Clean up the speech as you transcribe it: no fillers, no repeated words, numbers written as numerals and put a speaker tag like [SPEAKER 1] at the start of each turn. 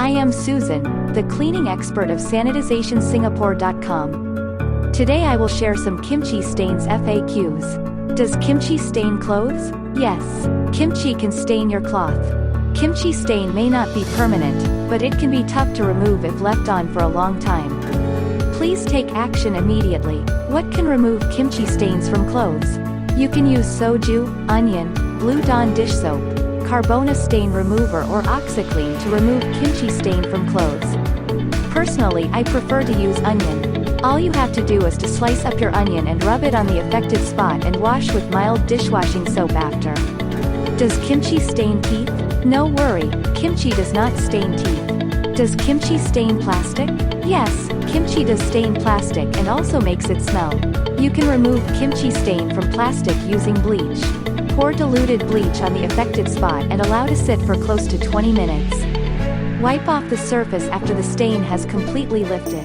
[SPEAKER 1] I am Susan, the cleaning expert of sanitizationsingapore.com. Today I will share some kimchi stains FAQs. Does kimchi stain clothes? Yes. Kimchi can stain your cloth. Kimchi stain may not be permanent, but it can be tough to remove if left on for a long time. Please take action immediately. What can remove kimchi stains from clothes? You can use soju, onion, Blue Dawn dish soap, Carbona stain remover or OxiClean to remove kimchi stain from clothes. Personally, I prefer to use onion. All you have to do is to slice up your onion and rub it on the affected spot and wash with mild dishwashing soap after. Does kimchi stain teeth? No worry, kimchi does not stain teeth. Does kimchi stain plastic? Yes, kimchi does stain plastic and also makes it smell. You can remove kimchi stain from plastic using bleach. Pour diluted bleach on the affected spot and allow to sit for close to 20 minutes. Wipe off the surface after the stain has completely lifted.